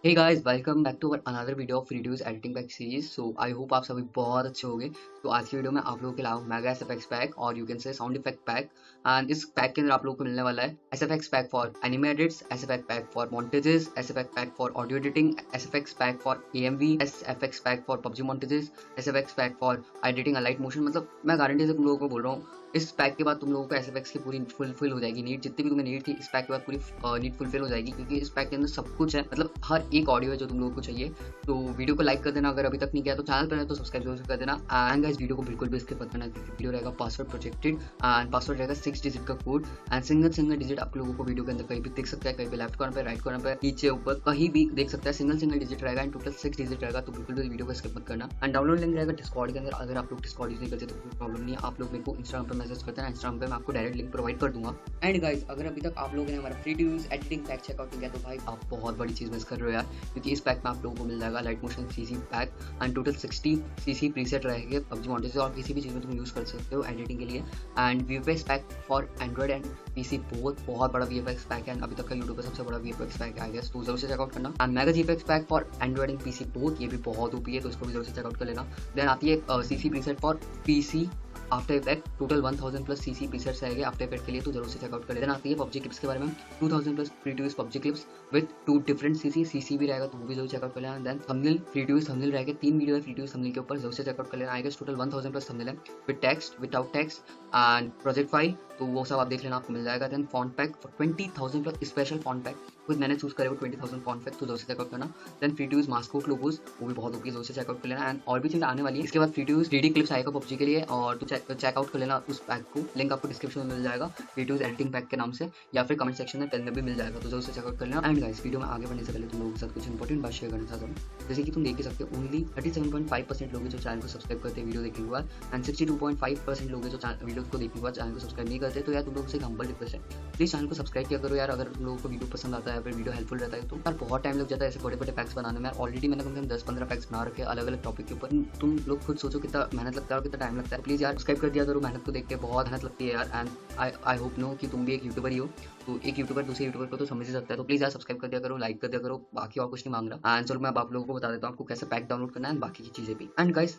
Hey guys welcome back to another video of reduce editing pack series. So I hope आप सभी बहुत अच्छे होंगे। तो आज की वीडियो में आप लोगों के अलावा मेगा एसएफएक्स पैक और you can say sound effect pack. And इस पैक के अंदर आप लोगों को मिलने वाला है SFX pack for anime edits, SFX pack for montages, SFX pack for audio editing, SFX pack for AMV, SFX pack for PUBG montages, SFX pack for editing a light motion. मतलब मैं गारंटी से तुम लोगों को बोल रहा हूँ इस पैक के बाद तुम लोगों को एसएफएक्स की पूरी फुलफिल हो जाएगी नीड, जितनी भी तुम्हें नीड थी इस पैक के बाद पूरी नीड फुलफिल हो जाएगी, क्योंकि इस पैक के अंदर सब कुछ है। मतलब हर एक ऑडियो है जो तुम लोगों को चाहिए। तो वीडियो को लाइक कर देना, अगर अभी तक नहीं किया तो चैनल पर है तो सब्सक्राइब जरूर कर देना। एंड गाइस वीडियो को बिल्कुल भी स्किप मत करना, क्योंकि वीडियो रहेगा पासवर्ड प्रोटेक्टेड एंड पासवर्ड रहेगा 6 डिजिट का कोड। एंड सिंगल डिजिट आप लोगों को वीडियो के अंदर कहीं भी दिख सकता है, कहीं भी लेफ्ट कॉर्नर पे, राइट कॉर्नर पे, नीचे ऊपर कहीं भी देख सकता है। सिंगल डिजिट रहेगा एंड टोटल 6 डिजिट रहेगा। तो बिल्कुल भी वीडियो को स्किप मत करना। एंड डाउनलोड लिंक रहेगा डिस्कॉर्ड के अंदर। अगर आप लोग डिस्कॉर्ड यूज नहीं करते तो कोई प्रॉब्लम नहीं है, आप लोग मेरे को इंस्टाग्राम पर मैसेज करते हैं, इंस्टाग्राम पे मैं आपको डायरेक्ट लिंक प्रोवाइड कर दूंगा। एंड गाइस अगर अभी तक आप लोगों ने हमारा free to use editing pack check out नहीं किया तो भाई आप बहुत बड़ी चीज मिस कर रहे हो यार, क्योंकि इस पैक में आप लोगों को मिल जाएगा light motion CC pack and total 60 CC preset रहेंगे पबजी मॉन्टेज और किसी भी चीज़ में तुम यूज़ कर सकते हो एडिटिंग के लिए। And VFX pack for Android and PC बहुत बड़ा वीएफएक्स पैक है, अभी तक का यूट्यूब पर सबसे बड़ा वीएफएक्स पैक है आई गेस, तो जरूर से चेकआउट करना। And mega GFX pack for Android and PC both, ये भी बहुत ओपी है, तो इसको भी जरूर से चेकआउट कर लेना। देन आती है CC preset for PC after effect, total 1000 plus CC presets आएंगे आफ्टर इफेक्ट के लिए, तो जरूर से चेकआउट कर लेना। आती है पबजी क्लिप्स के बारे में 2000 plus free to use PUBG clips with 2 different CC भी रहेगा, तो वो भी जरूर चेकआउट कर लेना। Then thumbnail free to use thumbnail रहेगा, 3 वीडियो है फ्री टू यूज थंबनेल के ऊपर, जरूर से चेकआउट कर लेना। आएगा टोटल 1000 प्लस थंबनेल है with text, without text and project file, तो वो सब आप देख लेना, आपको मिल जाएगा। Then font pack for 20,000 plus special font pack, खुद मैंने चूज करे वो 20,000 फॉन्ट पैक, तो जरूर से चेकआउट करना। Then free to use mascot logos, वो भी बहुत ओके, जरूर से चेकआउट कर लेना। एंड और भी चीज़ आने वाली है इसके बाद। Free to use 3D clips आएगा पबजी के लिए, और तो चेकआउट कर लेना उस पैक को, लिंक आपको डिस्क्रिप्शन में मिल जाएगा free to use editing pack के नाम से, या फिर कमेंट सेक्शन में पेन में भी मिल जाएगा, तो जरूर से चेकआउट कर लेना। एंड गाइस वीडियो में आगे बढ़ने से पहले तुम लोगों के साथ कुछ इंपॉर्टेंट बात शेयर करना चाहता हूँ। जैसे कि तुम देख ही सकते हो ओनली 37.5% लोग जो चैनल को सब्सक्राइब करते हैं वीडियो देखने के बाद, एंड 62.5% लोग जो वीडियो को देखने के बाद चैनल को सब्सक्राइब नहीं करते। तो यार तुम लोग से हम्बल रिक्वेस्ट है, प्लीज चैनल को सब्सक्राइब किया करो यार, अगर तुम लोगों को वीडियो पसंद आता है, फिर वीडियो हेल्पफुल रहता है तो यार बहुत टाइम लग जाता है ऐसे बड़े पैक्स बनाने में। ऑलरेडी मैंने कम से कम 10-15 पैक्स बना रखे अलग अलग टॉपिक के ऊपर। तुम लोग खुद सोचो कितना मेहनत लगता है और कितना टाइम लगता है। प्लीज यार सब्सक्राइब कर दिया करो, मेहनत को देख के बहुत मेहनत लगती है यार। एंड आई होप नो कि तुम भी एक यूट्यूबर ही हो, तो एक यूट्यूबर दूसरे यूट्यूबर को तो समझ ही सकता है, तो प्लीज यार सब्सक्राइब कर दिया करो, लाइक कर दिया करो, बाकी और कुछ नहीं मांग रहा। एंड चलो मैं आप लोगों को बता देता हूँ आपको कैसे पैक डाउनलोड करना है बाकी की चीजें भी। एंड गाइस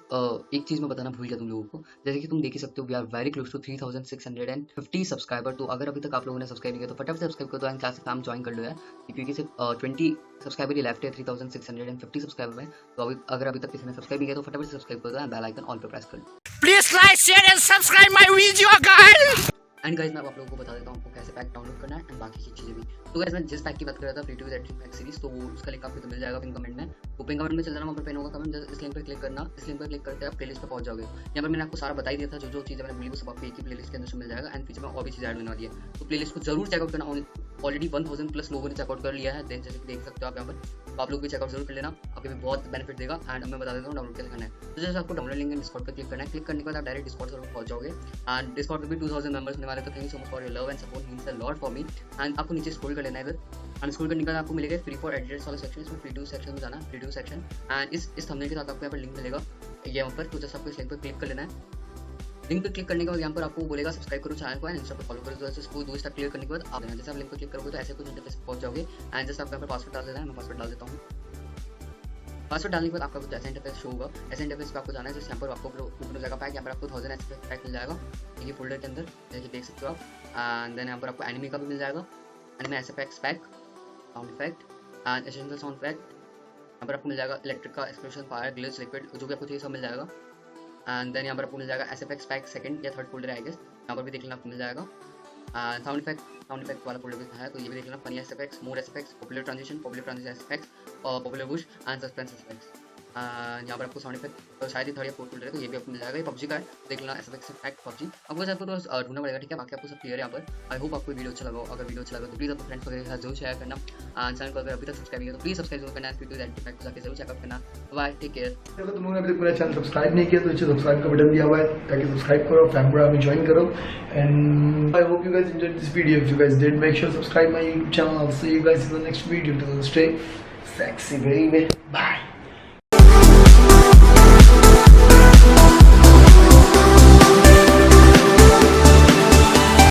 एक चीज मैं बताना भूल गया तुम लोगों को, जैसे कि तुम देख ही सकते हो we are very close to 3650 subscriber. तो अगर अभी तक आप लोगों ने सब्सक्राइब नहीं किया तो फटाफट सब्सक्राइब कर दो एंड क्लास काम ज्वाइन कर लो यार, क्योंकि सिर्फ 20 सब्सक्राइबर ही लेफ्ट है 3650 सब्सक्राइबर में। तो अगर अभी तक किसी ने सब्सक्राइब किया तो फटाफट से सब्सक्राइब कर दो एंड बेल आइकन ऑल पे प्रेस कर लो। Please like, share and subscribe my video guys. And guys मैं आप लोगों को बता देता हूँ आपको कैसे पैक डाउनलोड करना है एंड बाकी की चीजें भी। तो गाइस मैं जिस पैक की बात कर रहा था free to use editing pack series, तो वो उसका लिंक आपको मिल जाएगा पिन कमेंट में। तो पिन कमेंट में चल जाना, वहाँ पर पिन होगा कमेंट, इस लिंक पर क्लिक करना, इस लिंक पर क्लिक करते आप प्लेलिस्ट पे पहुंच जाओगे। यहाँ पर मैंने आपको सारा बता ही दिया था, जो चीज़ें मैंने बोली वो सब आपको एक ही प्लेलिस्ट के अंदर से मिल जाएगा। एंड पीछे में और भी चीज़ ऐड होने वाली है, तो प्लेलिस्ट को जरूर चेकआउट करना। ऑलरेडी 1000 प्लस लोगों ने चेकआउट कर लिया है, जैसे कि देख सकते हो आप यहाँ पर, तो आप लोग भी चेकआउट जरूर कर लेना, आपको भी बहुत बेनिफिट देगा। एंड मैं बता देता हूँ डाउनलोड कैसे करना है। तो जैसे आपको डाउनलोड लिंक डिस्कॉर्ड पर क्लिक करना है, क्लिक करने के बाद आप डायरेक्ट डिस्कॉर्ड सर्वर पहुंच जाओगे। एंड डिस्कॉर्ड पर भी 2000 मेंबर्स होने वाले, तो thank you so much for your love and support, means a lot for me. And आपको नीचे स्क्रॉल कर लेना है इधर, एंड स्क्रॉल करने के बाद आपको मिलेगा फ्री फॉर एडिटर्स वाला सेक्शन, इसमें फ्री टू सेक्शन में जाना है, फ्री टू सेक्शन। एंड इस थंबनेल के साथ आपको यहाँ पर लिंक मिलेगा ये यहाँ पर, तो जैसे आपको इस लिंक पर क्लिक कर लेना है। लिंक पर क्लिक करने के बाद यहाँ पर आपको बोलेगा सब्सक्राइब करो चैनल को एंड इंस्टा पर फॉलो करो। तो ऐसे इसको 2 स्टेप क्लियर करने के बाद आप जैसे आप लिंक पर क्लिक करोगे तो ऐसे कुछ इंटरफेस पहुंच जाओगे। एंड जैसे आपको यहाँ पर पासवर्ड डाल देना है, मैं पासवर्ड डाल देता हूँ। पासवर्ड डालने के बाद आपका कुछ ऐसा इंटरफेस शो होगा, ऐसे इंटरफेस पे आपको जाना है, जैसे यहाँ पर आपको ऊपर जगह पैक, यहाँ पर आपको 1000 एसएफएक्स पैक मिल जाएगा ये फोल्डर के अंदर, जैसे देख सकते हो आप। एंड देन यहाँ पर आपको एनिमे का भी मिल जाएगा, anime SFX pack, sound effect and essential sound effect. यहाँ पर आपको मिल जाएगा इलेक्ट्रिक का एक्सप्लोजन, फायर, ग्लिच, लिक्विड, जो भी आपको चाहिए सब मिल जाएगा। एंड देन यहाँ पर आपको मिल जाएगा एसएफएक्स पैक सेकंड या थर्ड फोल्डर है आई गेस, यहाँ पर भी देख लेना आपको मिल जाएगा। साउंड इफेक्ट वाला फोल्डर भी है, तो ये भी देख लेना, funny SFX, mod SFX, popular transition SFX और popular whoosh and suspense SFX. यहाँ पर आपको साउंड इफेक्ट शायद ही थर्ड या फोर्थ फोल्डर है, तो ये भी आपको मिल जाएगा। ये पबजी का है, देख लेना एसएफएक्स पैक पबजी। आपको आपको तो ढूंढना पड़ेगा, ठीक है, बाकी आपको सब क्लियर है यहाँ पर। आई होप आपको वीडियो अच्छा लगा, अगर वीडियो अच्छा लगा तो प्लीज़ अपने फ्रेंड्स वगैरह के साथ जरूर शेयर करना। चैनल को अगर अभी तक सब्सक्राइब किया तो प्लीज़ सब्सक्राइब जरूर करना, फ्री टू एडिटिंग पैक को जाकर जरूर चेकआउट करना। Bye, take care. अगर तुम लोगों ने अभी तक मेरा चैनल सब्सक्राइब नहीं किया तो नीचे सब्सक्राइब का बटन दिया हुआ है, ताकि सब्सक्राइब करो, फैमिली में ज्वाइन करो। And I hope you guys enjoyed this video. If you guys did, make sure subscribe my YouTube channel. I'll see you guys in the next video. Till then, stay sexy, baby. Bye.